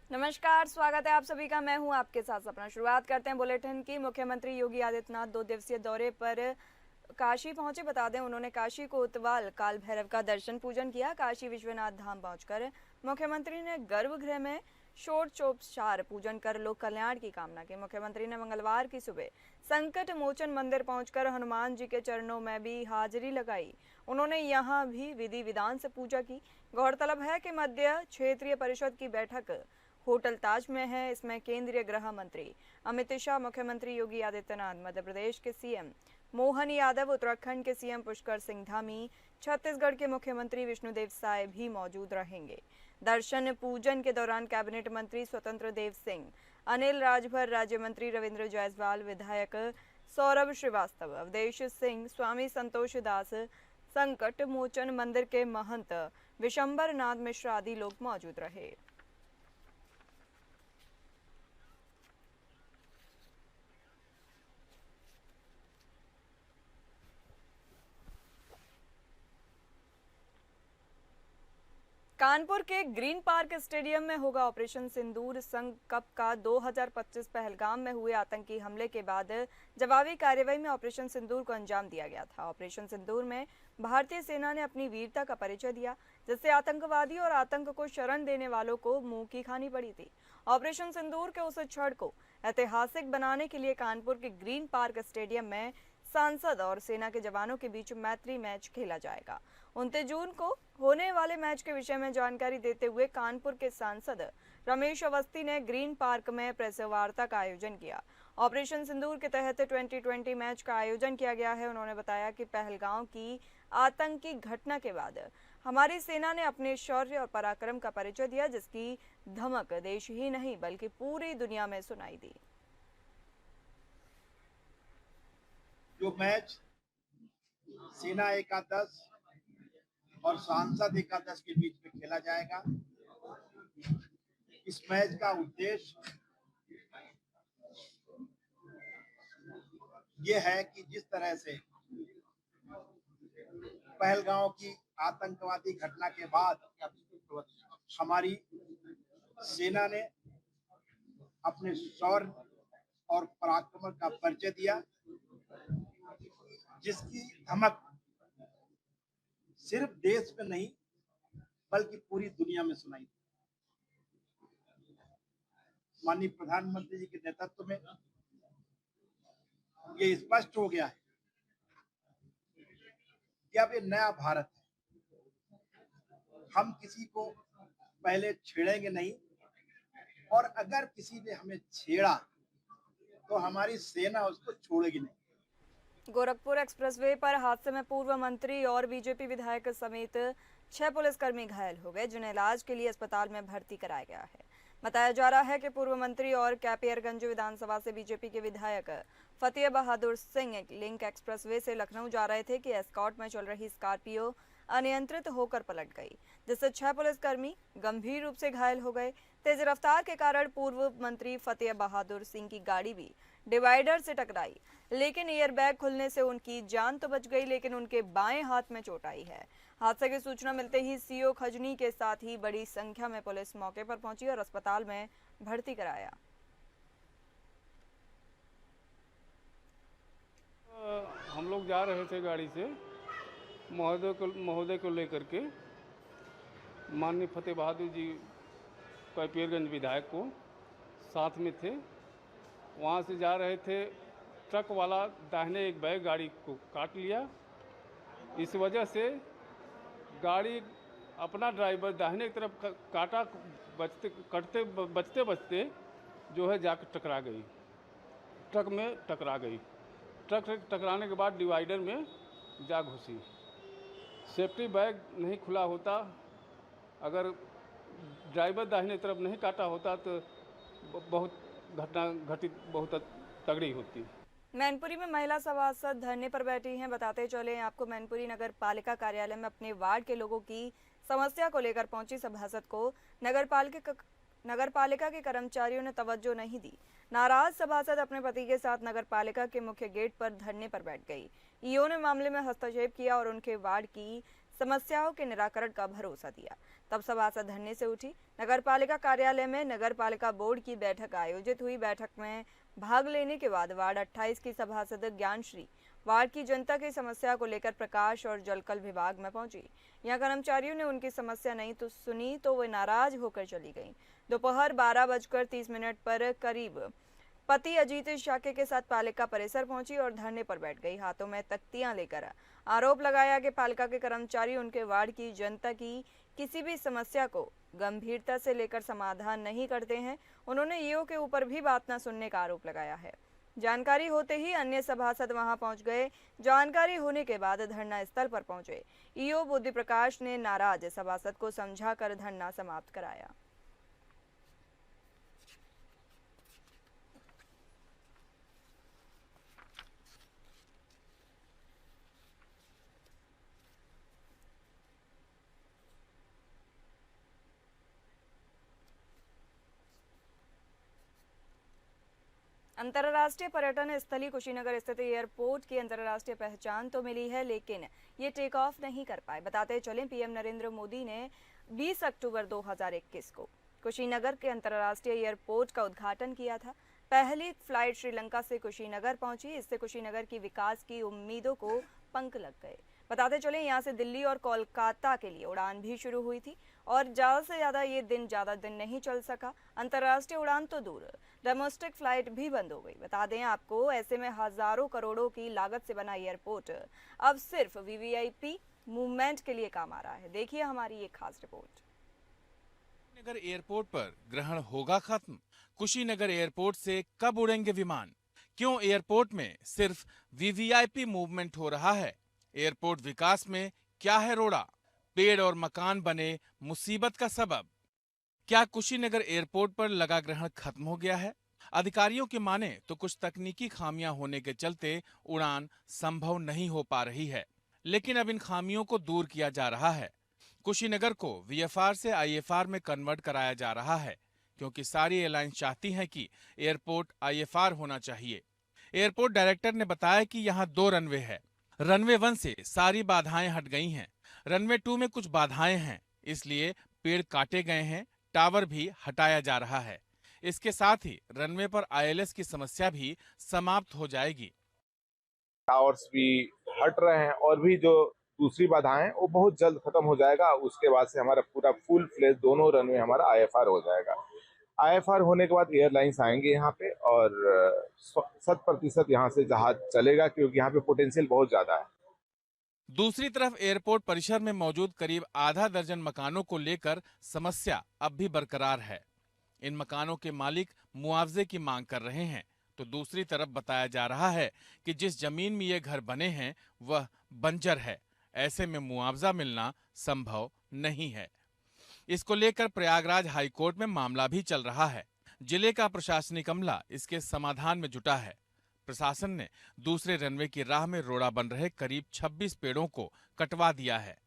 नमस्कार, स्वागत है आप सभी का। मैं हूं आपके साथ सपना। शुरुआत करते हैं बुलेटिन की। मुख्यमंत्री योगी आदित्यनाथ 2 दिवसीय दौरे पर काशी पहुंचे। बता दें, उन्होंने काशी कोतवाल काल भैरव का दर्शन पूजन किया। काशी विश्वनाथ धाम पहुंचकर मुख्यमंत्री ने गर्भगृह में षोडशोपचार पूजन कर लोक कल्याण की कामना की। मुख्यमंत्री ने मंगलवार की सुबह संकट मोचन मंदिर पहुंचकर हनुमान जी के चरणों में भी हाजिरी लगाई। उन्होंने यहां भी विधि विधान से पूजा की। गौरतलब है कि मध्य क्षेत्रीय परिषद की बैठक होटल ताज में है। इसमें केंद्रीय गृह मंत्री अमित शाह, मुख्यमंत्री योगी आदित्यनाथ, मध्य प्रदेश के सीएम मोहन यादव, उत्तराखंड के सीएम पुष्कर सिंह धामी, छत्तीसगढ़ के मुख्यमंत्री विष्णुदेव साय भी मौजूद रहेंगे। दर्शन पूजन के दौरान कैबिनेट मंत्री स्वतंत्र देव सिंह, अनिल राजभर, राज्य मंत्री रविंद्र जायसवाल, विधायक सौरभ श्रीवास्तव, अवधेश सिंह, स्वामी संतोष दास, संकट मोचन मंदिर के महंत विशंबर नाथ मिश्र आदि लोग मौजूद रहे। कानपुर के ग्रीन पार्क स्टेडियम में होगा ऑपरेशन सिंदूर। संघ कप का 2025 पहलगाम में हुए आतंकी हमले के बाद जवाबी कार्रवाई में ऑपरेशन सिंदूर को अंजाम दिया गया था। ऑपरेशन सिंदूर में भारतीय सेना ने अपनी वीरता का परिचय दिया, जिससे आतंकवादी और आतंक को शरण देने वालों को मुंह की खानी पड़ी थी। ऑपरेशन सिंदूर के उस क्षण को ऐतिहासिक बनाने के लिए कानपुर के ग्रीन पार्क स्टेडियम में सांसद और सेना के जवानों के बीच मैत्री मैच खेला जाएगा। 29 जून को होने वाले मैच के विषय में जानकारी देते हुए कानपुर के सांसद रमेश अवस्थी ने ग्रीन पार्क में प्रेस वार्ता का आयोजन किया। ऑपरेशन सिंदूर के तहत 2020 मैच का आयोजन किया गया है। उन्होंने बताया कि पहलगांव की आतंकी घटना के बाद हमारी सेना ने अपने शौर्य और पराक्रम का परिचय दिया, जिसकी धमक देश ही नहीं बल्कि पूरी दुनिया में सुनाई दी। जो मैच सेना एकादश और सांसद एकादश के बीच में खेला जाएगा, इस मैच का उद्देश्य ये है कि जिस तरह से पहलगांव की आतंकवादी घटना के बाद हमारी सेना ने अपने शौर्य और पराक्रम का परिचय दिया, जिसकी धमक सिर्फ देश में नहीं बल्कि पूरी दुनिया में सुनाई दी। माननीय प्रधानमंत्री जी के नेतृत्व में ये स्पष्ट हो गया है कि अब ये नया भारत है। हम किसी को पहले छेड़ेंगे नहीं, और अगर किसी ने हमें छेड़ा तो हमारी सेना उसको छोड़ेगी नहीं। गोरखपुर एक्सप्रेसवे पर हादसे में पूर्व मंत्री और बीजेपी विधायक समेत 6 पुलिसकर्मी घायल हो गए, जिन्हें इलाज के लिए अस्पताल में भर्ती कराया गया है। बताया जा रहा है कि पूर्व मंत्री और कैपियरगंज विधानसभा से बीजेपी के विधायक फतेह बहादुर सिंह लिंक एक्सप्रेसवे से लखनऊ जा रहे थे कि एस्कॉर्ट में चल रही स्कॉर्पियो अनियंत्रित होकर पलट गई, जिससे 6 पुलिसकर्मी गंभीर रूप से घायल हो गए। तेज रफ्तार के कारण पूर्व मंत्री फतेह बहादुर सिंह की गाड़ी भी डिवाइडर से टकराई, लेकिन एयरबैग खुलने से उनकी जान तो बच गई, लेकिन उनके बाएं हाथ में चोट आई है। हादसे की सूचना मिलते ही सीओ खजनी के साथ ही बड़ी संख्या में पुलिस मौके पर पहुंची और अस्पताल में भर्ती कराया। हम लोग जा रहे थे गाड़ी से महोदय को लेकर के, माननीय फतेह बहादुर जी कैपियरगंज विधायक को साथ में थे। वहाँ से जा रहे थे, ट्रक वाला दाहिने एक बैग गाड़ी को काट लिया। इस वजह से गाड़ी अपना ड्राइवर दाहिने की तरफ काटा, बचते बचते जो है जाकर टकरा गई, ट्रक में टकरा गई। ट्रक से टकराने के बाद डिवाइडर में जा घुसी। सेफ्टी बैग नहीं खुला होता, अगर ड्राइवर दाहिने तरफ नहीं काटा होता तो बहुत घटना घटित बहुत तगड़ी होती। मैनपुरी में महिला सभासद धरने पर बैठी हैं। बताते चले आपको, मैनपुरी नगर पालिका कार्यालय में अपने वार्ड के लोगों की समस्या को लेकर पहुंची सभासद को नगर पालिका के कर्मचारियों ने तवज्जो नहीं दी। नाराज सभासद अपने पति के साथ नगर पालिका के मुख्य गेट पर धरने पर बैठ गई। ईओ ने मामले में हस्तक्षेप किया और उनके वार्ड की समस्याओं के निराकरण का भरोसा दिया। तब सभासद धरने से उठी। नगरपालिका कार्यालय में नगरपालिका बोर्ड की बैठक आयोजित हुई। बैठक में भाग लेने के बाद वार्ड 28 की सभासद ज्ञानश्री वार्ड की जनता की समस्या को लेकर प्रकाश और जलकल विभाग में पहुंची। यहां कर्मचारियों ने उनकी समस्या नहीं तो सुनी तो वे नाराज होकर चली गईं। दोपहर 12:30 पर करीब पति अजीत शाके के साथ पालिका परिसर पहुंची और धरने पर बैठ गई। हाथों में तख्तियां लेकर आरोप लगाया कि पालिका के कर्मचारी उनके वार्ड की जनता की किसी भी समस्या को गंभीरता से लेकर समाधान नहीं करते हैं। उन्होंने ईओ के ऊपर भी बात न सुनने का आरोप लगाया है। जानकारी होते ही अन्य सभासद वहां पहुंच गए। जानकारी होने के बाद धरना स्थल पर पहुंचे ईओ बुद्धि प्रकाश ने नाराज सभासद को समझाकर धरना समाप्त कराया। अंतर्राष्ट्रीय पर्यटन स्थली कुशीनगर स्थित एयरपोर्ट की अंतर्राष्ट्रीय पहचान तो मिली है, लेकिन ये टेक ऑफ नहीं कर पाए। बताते चलें, पीएम नरेंद्र मोदी ने 20 अक्टूबर 2021 को कुशीनगर के अंतर्राष्ट्रीय एयरपोर्ट का उद्घाटन किया था। पहली फ्लाइट श्रीलंका से कुशीनगर पहुंची। इससे कुशीनगर की विकास की उम्मीदों को पंख लग गए। बताते चले, यहाँ से दिल्ली और कोलकाता के लिए उड़ान भी शुरू हुई थी और ज़्यादा से ज़्यादा ये ज़्यादा दिन नहीं चल सका। अंतर्राष्ट्रीय उड़ान तो दूर, डोमेस्टिक फ्लाइट भी बंद हो गई। बता दें आपको, ऐसे में हजारों करोड़ों की लागत से बना एयरपोर्ट अब सिर्फ वीवीआईपी मूवमेंट के लिए काम आ रहा है। देखिए हमारी एक खास रिपोर्ट। कुशीनगर एयरपोर्ट पर ग्रहण होगा खत्म। कुशीनगर एयरपोर्ट से कब उड़ेंगे विमान? क्यों एयरपोर्ट में सिर्फ वीवीआईपी मूवमेंट हो रहा है? एयरपोर्ट विकास में क्या है रोड़ा? पेड़ और मकान बने मुसीबत का सबब। क्या कुशीनगर एयरपोर्ट पर लगा ग्रहण खत्म हो गया है? अधिकारियों की माने तो कुछ तकनीकी खामियां होने के चलते उड़ान संभव नहीं हो पा रही है, लेकिन अब इन खामियों को दूर किया जा रहा है। कुशीनगर को वीएफआर से आईएफआर में कन्वर्ट कराया जा रहा है, क्योंकि सारी एयरलाइंस चाहती हैं कि एयरपोर्ट आईएफआर होना चाहिए। एयरपोर्ट डायरेक्टर ने बताया कि यहाँ 2 रनवे है। रनवे 1 से सारी बाधाएं हट गई हैं। रनवे 2 में कुछ बाधाएं हैं, इसलिए पेड़ काटे गए हैं, टावर भी हटाया जा रहा है। इसके साथ ही रनवे पर आईएलएस की समस्या भी समाप्त हो जाएगी। टावर्स भी हट रहे हैं और भी जो दूसरी बाधाएं हैं वो बहुत जल्द खत्म हो जाएगा। उसके बाद से हमारा पूरा फुल फ्लेज दोनों रनवे हमारा आईएफआर हो जाएगा। आईएफआर होने के बाद एयरलाइंस आएंगे यहाँ पे और 100% यहाँ से जहाज चलेगा, क्योंकि यहाँ पे पोटेंशियल बहुत ज्यादा है। दूसरी तरफ एयरपोर्ट परिसर में मौजूद करीब आधा दर्जन मकानों को लेकर समस्या अब भी बरकरार है। इन मकानों के मालिक मुआवजे की मांग कर रहे हैं, तो दूसरी तरफ बताया जा रहा है कि जिस जमीन में ये घर बने हैं वह बंजर है। ऐसे में मुआवजा मिलना संभव नहीं है। इसको लेकर प्रयागराज हाईकोर्ट में मामला भी चल रहा है। जिले का प्रशासनिक अमला इसके समाधान में जुटा है। प्रशासन ने दूसरे रनवे की राह में रोड़ा बन रहे करीब 26 पेड़ों को कटवा दिया है,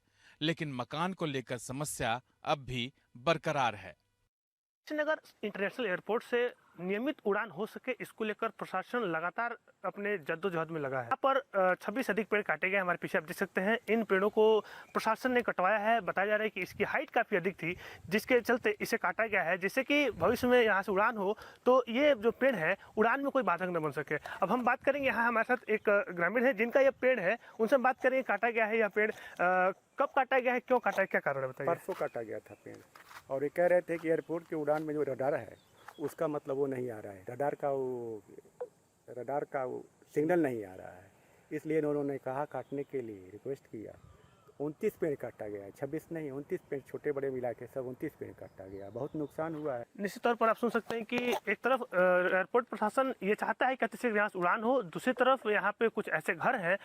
लेकिन मकान को लेकर समस्या अब भी बरकरार है। कुशीनगर इंटरनेशनल एयरपोर्ट से नियमित उड़ान हो सके, इसको लेकर प्रशासन लगातार अपने जद्दोजहद में लगा है। यहाँ पर 26 अधिक पेड़ काटे गए। हमारे पीछे आप देख सकते हैं, इन पेड़ों को प्रशासन ने कटवाया है। बताया जा रहा है कि इसकी हाइट काफ़ी अधिक थी, जिसके चलते इसे काटा गया है, जिससे कि भविष्य में यहाँ से उड़ान हो तो ये जो पेड़ है उड़ान में कोई बाधक न बन सके। अब हम बात करेंगे, यहाँ हमारे साथ एक ग्रामीण है जिनका यह पेड़ है, उनसे हम बात करेंगे। काटा गया है यह पेड़, कब काटा गया है, क्यों काटा है, क्या कारण है बताइए। परसों काटा गया था पेड़, और ये कह रहे थे कि एयरपोर्ट की उड़ान में जो रडार है उसका मतलब वो नहीं आ रहा है, रडार का वो सिग्नल नहीं आ रहा है, इसलिए उन्होंने कहा काटने के लिए रिक्वेस्ट किया। 29 पेड़ काटा गया है, 26 नहीं 29 पेड़, छोटे बड़े मिला के सब 29 पेड़ काटा गया। बहुत नुकसान हुआ है। निश्चित तौर पर आप सुन सकते हैं कि एक तरफ एयरपोर्ट प्रशासन ये चाहता है कि अति शीघ्र यहाँ से उड़ान हो, दूसरी तरफ यहाँ पे कुछ ऐसे घर हैं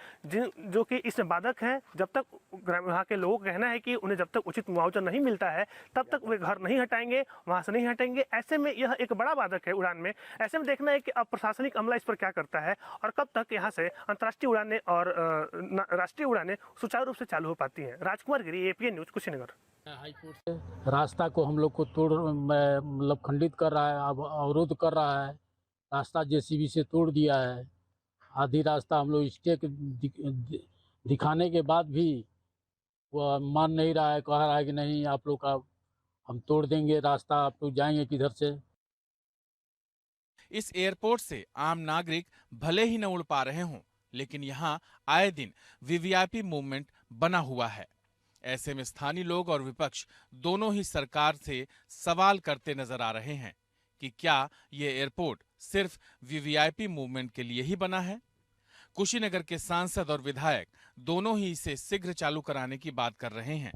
जो कि इसमें बाधक हैं। जब तक वहाँ के लोगों का कहना है कि उन्हें जब तक उचित मुआवजा नहीं मिलता है तब तक वे घर नहीं हटाएंगे, वहाँ से नहीं हटेंगे। ऐसे में यह एक बड़ा बाधक है उड़ान में। ऐसे में देखना है कि अब प्रशासनिक अमला इस पर क्या करता है और कब तक यहाँ से अंतर्राष्ट्रीय उड़ानें और राष्ट्रीय उड़ानें सुचारू रूप से चालू हो पाती हैं। राजकुमार गिरी, एपीएन न्यूज, कुशीनगर। हाईकोर्ट से रास्ता को हम लोग को मतलब खंडित कर रहा है, अब अवरोध कर रहा है। रास्ता जेसीबी से तोड़ दिया है। आधी रास्ता हम लोग स्टे दिखाने के बाद भी वो मान नहीं रहा है, कह रहा है कि नहीं आप लोग का हम तोड़ देंगे रास्ता, आप लोग जाएंगे किधर से। इस एयरपोर्ट से आम नागरिक भले ही न उड़ पा रहे हों, लेकिन यहाँ आए दिन वीवीआईपी मूवमेंट बना हुआ है। ऐसे में स्थानीय लोग और विपक्ष दोनों ही सरकार से सवाल करते नजर आ रहे हैं कि क्या ये एयरपोर्ट सिर्फ वीवीआईपी मूवमेंट के लिए ही बना है। कुशीनगर के सांसद और विधायक दोनों ही इसे शीघ्र चालू कराने की बात कर रहे हैं,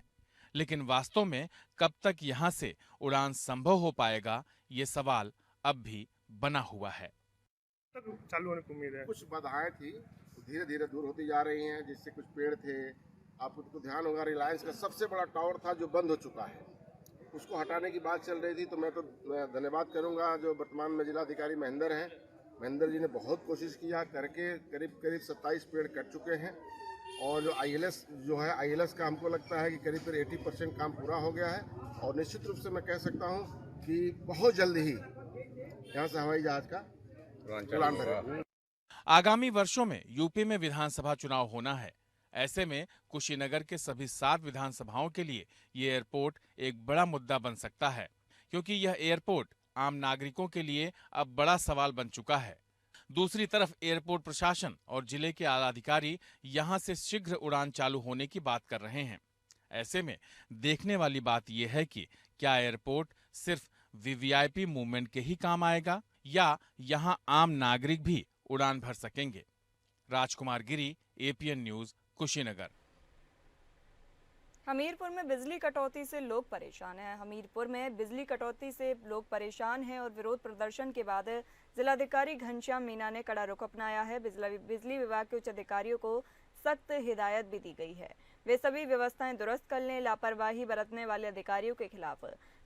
लेकिन वास्तव में कब तक यहां से उड़ान संभव हो पाएगा, ये सवाल अब भी बना हुआ है। चालू होने की उम्मीद है। कुछ बाधाएं थी, धीरे धीरे दूर होती जा रही हैं, जिससे कुछ पेड़ थे। आपको ध्यान होगा, रिलायंस का सबसे बड़ा टावर था जो बंद हो चुका है, उसको हटाने की बात चल रही थी। तो मैं धन्यवाद करूंगा जो वर्तमान में जिलाधिकारी महेंद्र हैं। महेंद्र जी ने बहुत कोशिश किया करके करीब 27 पेड़ कट चुके हैं। और जो आईएलएस का हमको लगता है कि करीब 80% काम पूरा हो गया है। और निश्चित रूप से मैं कह सकता हूँ कि बहुत जल्द ही यहाँ से हवाई जहाज का उड़ान भरेगा। आगामी वर्षों में यूपी में विधानसभा चुनाव होना है। ऐसे में कुशीनगर के सभी 7 विधानसभाओं के लिए ये एयरपोर्ट एक बड़ा मुद्दा बन सकता है, क्योंकि यह एयरपोर्ट आम नागरिकों के लिए अब बड़ा सवाल बन चुका है। दूसरी तरफ एयरपोर्ट प्रशासन और जिले के आला अधिकारी यहां से शीघ्र उड़ान चालू होने की बात कर रहे हैं। ऐसे में देखने वाली बात यह है कि क्या एयरपोर्ट सिर्फ वीवीआईपी मूवमेंट के ही काम आएगा या यहां आम नागरिक भी उड़ान भर सकेंगे। राजकुमार गिरी, एपीएन न्यूज, कुशीनगर। हमीरपुर में बिजली कटौती से लोग परेशान हैं। हमीरपुर में बिजली कटौती से लोग परेशान हैं और विरोध प्रदर्शन के बाद जिलाधिकारी घनश्याम मीणा ने कड़ा रुख अपनाया है। बिजली विभाग के उच्च अधिकारियों को सख्त हिदायत भी दी गई है, वे सभी व्यवस्थाएं दुरुस्त कर लें। लापरवाही बरतने वाले अधिकारियों के खिलाफ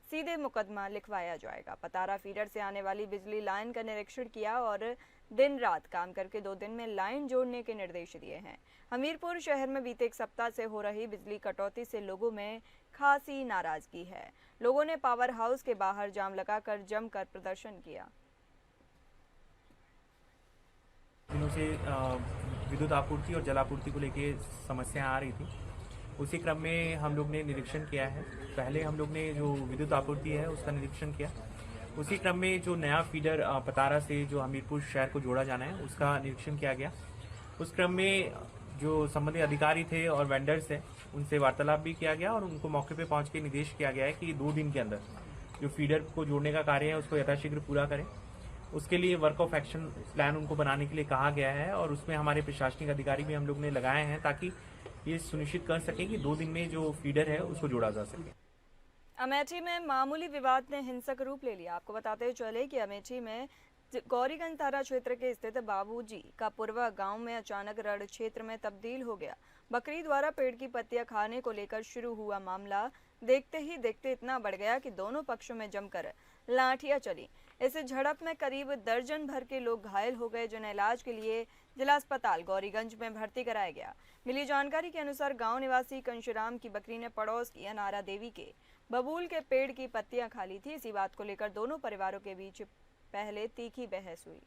सीधे मुकदमा लिखवाया जाएगा। पतारा फीडर से आने वाली बिजली लाइन का निरीक्षण किया और दिन रात काम करके 2 दिन में लाइन जोड़ने के निर्देश दिए हैं। हमीरपुर शहर में बीते 1 सप्ताह से हो रही बिजली कटौती से लोगों में खासी नाराजगी है। लोगों ने पावर हाउस के बाहर जाम लगाकर जमकर प्रदर्शन किया। दिनों से विद्युत आपूर्ति और जलापूर्ति को लेकर समस्या आ रही थी। उसी क्रम में हम लोग ने निरीक्षण किया है। पहले हम लोग ने जो विद्युत आपूर्ति है उसका निरीक्षण किया। उसी क्रम में जो नया फीडर पतारा से जो हमीरपुर शहर को जोड़ा जाना है उसका निरीक्षण किया गया। उस क्रम में जो संबंधित अधिकारी थे और वेंडर्स हैं उनसे वार्तालाप भी किया गया और उनको मौके पे पहुंच के निर्देश किया गया है कि 2 दिन के अंदर जो फीडर को जोड़ने का कार्य है उसको यथाशीघ्र पूरा करें। उसके लिए वर्क ऑफ एक्शन प्लान उनको बनाने के लिए कहा गया है और उसमें हमारे प्रशासनिक अधिकारी भी हम लोग ने लगाए हैं ताकि ये सुनिश्चित कर सकें कि 2 दिन में जो फीडर है उसको जोड़ा जा सके। अमेठी में मामूली विवाद ने हिंसक रूप ले लिया। आपको बताते चले कि अमेठी में गौरीगंज थाना क्षेत्र के स्थित बाबूजी का पूर्वा गांव में अचानक रण क्षेत्र में तब्दील हो गया। बकरी द्वारा पेड़ की पत्तियां खाने को लेकर शुरू हुआ मामला देखते ही देखते इतना बढ़ गया कि दोनों पक्षों में जमकर लाठियां चली। इस झड़प में करीब दर्जन भर के लोग घायल हो गए, जिन्हें इलाज के लिए जिला अस्पताल गौरीगंज में भर्ती कराया गया। मिली जानकारी के अनुसार गांव निवासी कंशुराम की बकरी ने पड़ोस की अनारा देवी के बबूल के पेड़ की पत्तियां खा ली थी। इसी बात को लेकर दोनों परिवारों के बीच पहले तीखी बहस हुई।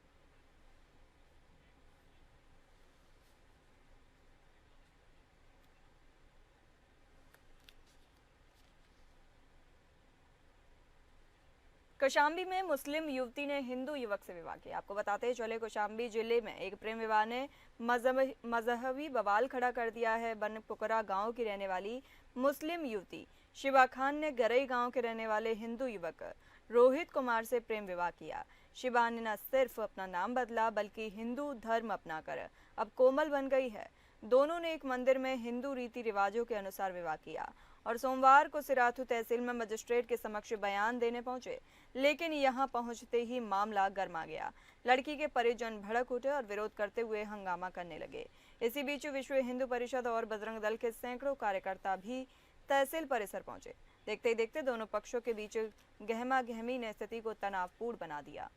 कौशाम्बी में मुस्लिम युवती ने हिंदू युवक से विवाह किया। आपको बताते चले कौशाम्बी जिले में एक प्रेम विवाह ने मजहबी बवाल खड़ा कर दिया है। बनपुकरा गांव की रहने वाली मुस्लिम युवती शिवा खान ने गरई गांव के रहने वाले हिंदू युवक रोहित कुमार से प्रेम विवाह किया। शिवा ने न सिर्फ अपना नाम बदला बल्कि हिंदू धर्म अपनाकर अब कोमल बन गई है। दोनों ने एक मंदिर में हिंदू रीति रिवाजों के अनुसार विवाह किया और सोमवार को सिराथू तहसील में मजिस्ट्रेट के समक्ष बयान देने पहुंचे, लेकिन यहां पहुंचते ही मामला गर्मा गया। लड़की के परिजन भड़क उठे और विरोध करते हुए हंगामा करने लगे। इसी बीच विश्व हिंदू परिषद और बजरंग दल के सैकड़ों कार्यकर्ता भी तहसील परिसर पहुंचे। देखते ही देखते दोनों पक्षों के बीच गहमा गहमी ने स्थिति को तनावपूर्ण बना दिया।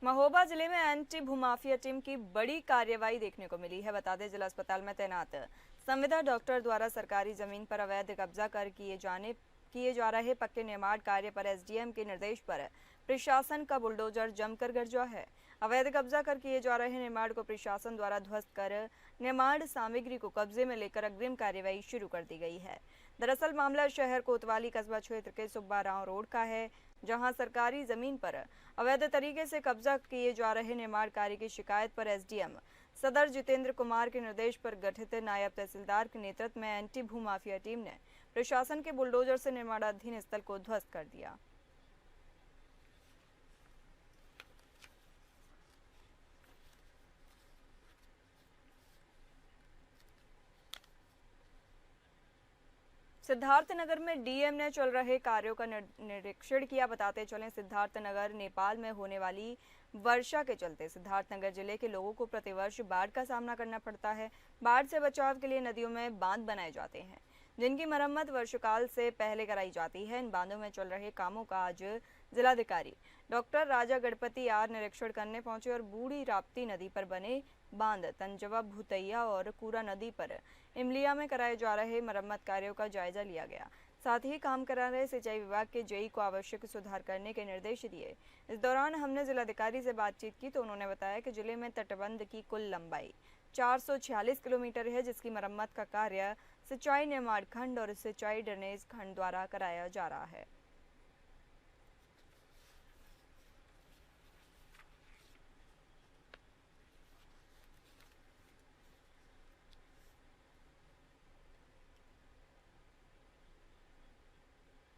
महोबा जिले में एंटी भूमाफिया टीम की बड़ी कार्रवाई देखने को मिली है। बता दें जिला अस्पताल में तैनात संविदा डॉक्टर द्वारा सरकारी जमीन पर अवैध कब्जा कर किए जा रहे पक्के निर्माण कार्य पर एसडीएम के निर्देश पर प्रशासन का बुलडोजर जमकर गरजा है। अवैध कब्जा कर किए जा रहे निर्माण को प्रशासन द्वारा ध्वस्त कर निर्माण सामग्री को कब्जे में लेकर अग्रिम कार्यवाही शुरू कर दी गई है। दरअसल मामला शहर कोतवाली कस्बा क्षेत्र के सुब्बाराव रोड का है, जहां सरकारी जमीन पर अवैध तरीके से कब्जा किए जा रहे निर्माण कार्य की शिकायत पर एसडीएम सदर जितेंद्र कुमार के निर्देश पर गठित नायब तहसीलदार के नेतृत्व में एंटी भू माफिया टीम ने प्रशासन के बुलडोजर से निर्माणाधीन स्थल को ध्वस्त कर दिया। सिद्धार्थनगर में डीएम ने चल रहे कार्यों का निरीक्षण किया। बताते चलें, सिद्धार्थनगर नेपाल में होने वाली वर्षा के चलते सिद्धार्थनगर जिले के लोगों को प्रतिवर्ष बाढ़ का सामना करना पड़ता है। बाढ़ से बचाव के लिए नदियों में बांध बनाए जाते हैं, जिनकी मरम्मत वर्षकाल से पहले कराई जाती है। इन बांधों में चल रहे कामों का आज जिलाधिकारी डॉक्टर राजा गणपति आर निरीक्षण करने पहुंचे और बूढ़ी राप्ती नदी पर बने बांध तंजवा भूतैया और कूरा नदी पर इमलिया में कराए जा रहे मरम्मत कार्यों का जायजा लिया गया। साथ ही काम करा रहे सिंचाई विभाग के जेई को आवश्यक सुधार करने के निर्देश दिए। इस दौरान हमने जिलाधिकारी से बातचीत की तो उन्होंने बताया कि जिले में तटबंध की कुल लंबाई 446 किलोमीटर है, जिसकी मरम्मत का कार्य सिंचाई निर्माण खंड और सिंचाई ड्रेनेज खंड द्वारा कराया जा रहा है।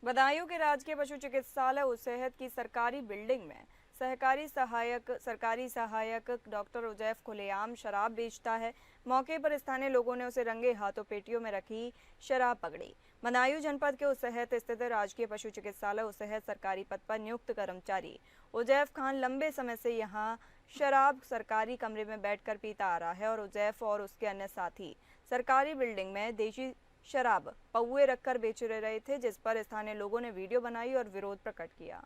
बदायूं के राजकीय पशु चिकित्सालय उसेहत की सरकारी बिल्डिंग में सरकारी सहायक डॉक्टर उजैफ खुलेआम शराब बेचता है। मौके पर स्थानीय लोगों ने उसे रंगे हाथों पेटियों में रखी शराब पकड़ी। बदायूं जनपद के उसेहत स्थित राजकीय पशु चिकित्सालय उसेहत सरकारी पद पर नियुक्त कर्मचारी उजैफ खान लंबे समय से यहां शराब सरकारी कमरे में बैठकर पीता आ रहा है और उजैफ और उसके अन्य साथी सरकारी बिल्डिंग में देशी शराब पौए रखकर बेच रहे थे, जिस पर स्थानीय लोगों ने वीडियो बनाई और विरोध प्रकट किया।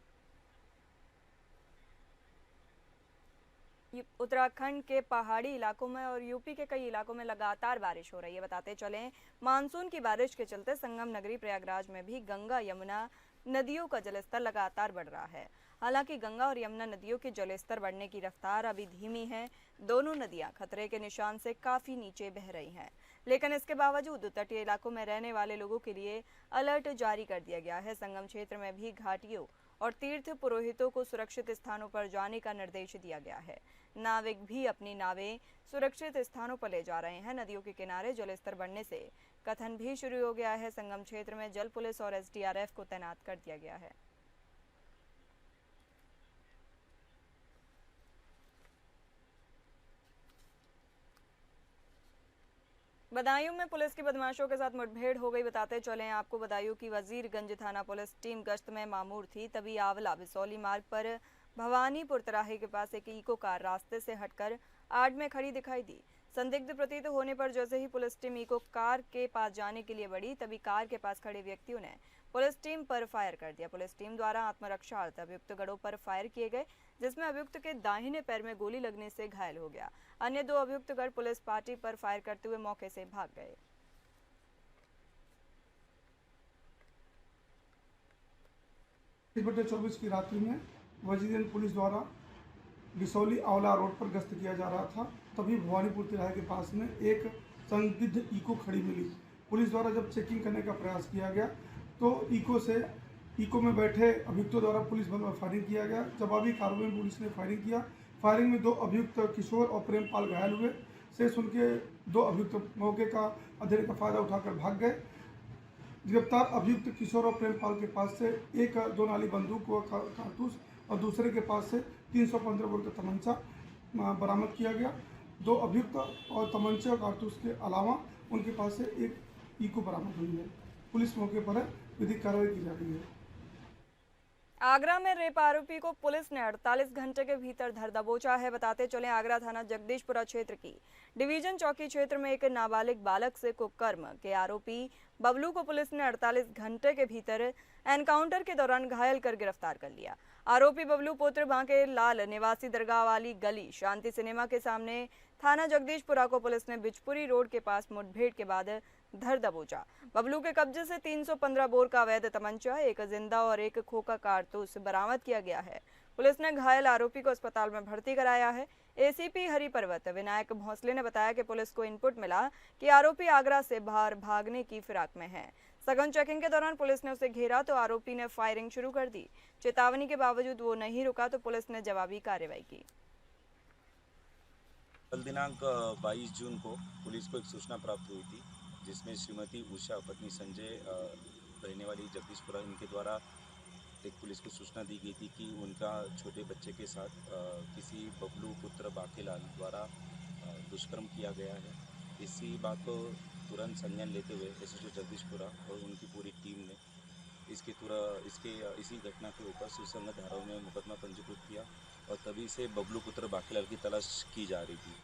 उत्तराखंड के पहाड़ी इलाकों में और यूपी के कई इलाकों में लगातार बारिश हो रही है। बताते चलें, मानसून की बारिश के चलते संगम नगरी प्रयागराज में भी गंगा यमुना नदियों का जलस्तर लगातार बढ़ रहा है। हालांकि गंगा और यमुना नदियों के जलस्तर बढ़ने की रफ्तार अभी धीमी है। दोनों नदियां खतरे के निशान से काफी नीचे बह रही हैं, लेकिन इसके बावजूद तटीय इलाकों में रहने वाले लोगों के लिए अलर्ट जारी कर दिया गया है। संगम क्षेत्र में भी घाटियों और तीर्थ पुरोहितों को सुरक्षित स्थानों पर जाने का निर्देश दिया गया है। नाविक भी अपनी नावें सुरक्षित स्थानों पर ले जा रहे हैं। नदियों के किनारे जलस्तर बढ़ने से कथन भी शुरू हो गया है। संगम क्षेत्र में जल पुलिस और एसडीआरएफ को तैनात कर दिया गया है। बदायूं में पुलिस की बदमाशों के साथ मुठभेड़ हो गई। बताते चलें आपको, बदायूं की वजीरगंज थाना पुलिस टीम गश्त में मामूर थी, तभी आवला बिसौली मार्ग पर भवानीपुर तिराहे के पास एक इको कार रास्ते से हटकर आड़ में खड़ी दिखाई दी। संदिग्ध प्रतीत होने पर जैसे ही पुलिस टीम इको कार के पास जाने के लिए बढ़ी, तभी कार के पास खड़े व्यक्तियों ने पुलिस टीम पर फायर कर दिया। पुलिस टीम द्वारा आत्मरक्षार्थ अभियुक्त गढ़ों पर फायर किए गए, जिसमें अभियुक्त के दाहिने पैर में गोली लगने से घायल हो गया। अन्य दो अभियुक्त गढ़ पुलिस पार्टी पर फायर करते हुए मौके से भाग गए। बटे 24 की रात्रि में वजीरगंज पुलिस द्वारा बिसौली आंवला रोड पर गश्त किया जा रहा था, तभी भवानीपुर तिराहे के पास में एक संदिग्ध इको खड़ी मिली। पुलिस द्वारा जब चेकिंग करने का प्रयास किया गया तो इको में बैठे अभियुक्तों द्वारा पुलिस बल पर फायरिंग किया गया। जवाबी कार्रवाई में पुलिस ने फायरिंग किया। फायरिंग में दो अभियुक्त किशोर और प्रेमपाल घायल हुए। शेष उनके दो अभियुक्त मौके का अंधेरे का फायदा उठाकर भाग गए। गिरफ्तार अभियुक्त किशोर और प्रेमपाल के पास से एक 2 नाली बंदूक व कारतूस और दूसरे के पास से 315 बोर का तमंचा बरामद किया गया। 2 अभियुक्त और तमंचे और कारतूस के अलावा उनके पास से एक इको बरामद हुई है। पुलिस मौके पर विधिक कार्रवाई की जा रही है। आगरा में रेप आरोपी को पुलिस ने 48 घंटे के भीतर धर दबोचा है। बताते चलें, आगरा थाना जगदीशपुरा क्षेत्र की डिवीजन चौकी क्षेत्र में एक नाबालिग बालक से कुकर्म के आरोपी बबलू को पुलिस ने 48 घंटे के भीतर एनकाउंटर के दौरान घायल कर गिरफ्तार कर लिया। आरोपी बबलू पुत्र बांके लाल निवासी दरगाह वाली गली शांति सिनेमा के सामने थाना जगदीशपुरा को पुलिस ने बिजपुरी रोड के पास मुठभेड़ के बाद धर दबोचा। बबलू के कब्जे से 315 बोर का अवैध तमंचा, एक जिंदा और एक खोखा कारतूस बरामद किया गया है। पुलिस ने घायल आरोपी को अस्पताल में भर्ती कराया है। एसीपी हरिपर्वत विनायक भोंसले ने बताया कि पुलिस को इनपुट मिला कि आरोपी आगरा से बाहर भागने की फिराक में है। सघन चेकिंग के दौरान पुलिस ने उसे घेरा तो आरोपी ने फायरिंग शुरू कर दी। चेतावनी के बावजूद वो नहीं रुका तो पुलिस ने जवाबी कार्रवाई की। कल दिनांक 22 जून को पुलिस को एक सूचना प्राप्त हुई थी, जिसमें श्रीमती उषा पत्नी संजय रहने वाली जगदीशपुरा, इनके द्वारा एक पुलिस को सूचना दी गई थी कि उनका छोटे बच्चे के साथ किसी बबलू पुत्र बाकेलाल द्वारा दुष्कर्म किया गया है। इसी बात को तुरंत संज्ञान लेते हुए एसएचओ जगदीशपुरा और उनकी पूरी टीम ने इसी घटना के ऊपर सुसंगत धाराओं में मुकदमा पंजीकृत किया और तभी से बबलू पुत्र बाकेलाल की तलाश की जा रही थी।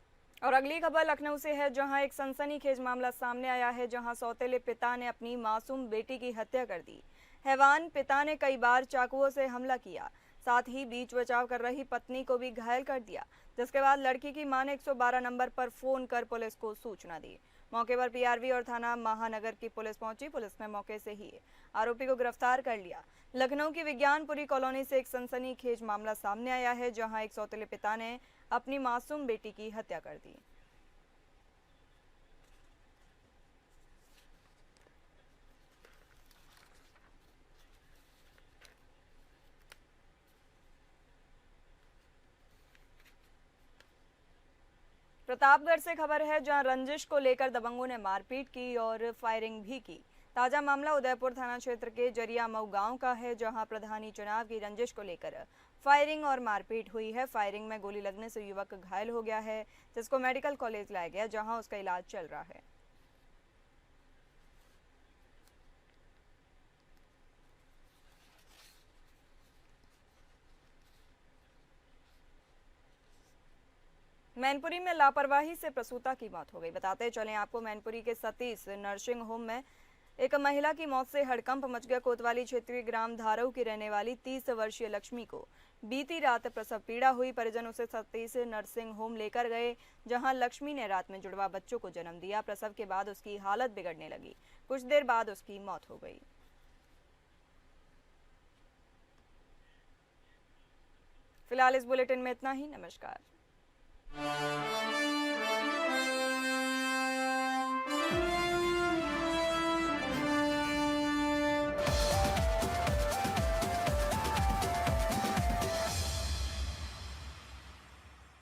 और अगली खबर लखनऊ से है, जहां एक सनसनीखेज मामला सामने आया है, जहां सौतेले पिता ने अपनी मासूम बेटी की हत्या कर दी। हैवान पिता ने कई बार चाकुओं से हमला किया, साथ ही बीच बचाव कर रही पत्नी को भी घायल कर दिया, जिसके बाद लड़की की मां ने 112 नंबर पर फोन कर पुलिस को सूचना दी। मौके पर पीआरवी और थाना महानगर की पुलिस पहुंची। पुलिस ने मौके से ही आरोपी को गिरफ्तार कर लिया। लखनऊ की विज्ञानपुरी कॉलोनी से एक सनसनीखेज मामला सामने आया है, जहां एक सौतेले पिता ने अपनी मासूम बेटी की हत्या कर दी। प्रतापगढ़ से खबर है, जहां रंजिश को लेकर दबंगों ने मारपीट की और फायरिंग भी की। ताजा मामला उदयपुर थाना क्षेत्र के जरिया मऊ गांव का है, जहां प्रधानी चुनाव की रंजिश को लेकर फायरिंग और मारपीट हुई है। फायरिंग में गोली लगने से युवक घायल हो गया है, जिसको मेडिकल कॉलेज लाया गया, जहां उसका इलाज चल रहा है। मैनपुरी में लापरवाही से प्रसूता की मौत हो गई। बताते चलें आपको, मैनपुरी के सतीश नर्सिंग होम में एक महिला की मौत से हड़कंप मच गया। कोतवाली क्षेत्रीय ग्राम धारऊ की रहने वाली 30 वर्षीय लक्ष्मी को बीती रात प्रसव पीड़ा हुई। परिजन उसे सतीश नर्सिंग होम लेकर गए, जहां लक्ष्मी ने रात में जुड़वा बच्चों को जन्म दिया। प्रसव के बाद उसकी हालत बिगड़ने लगी, कुछ देर बाद उसकी मौत हो गई। फिलहाल इस बुलेटिन में इतना ही। नमस्कार।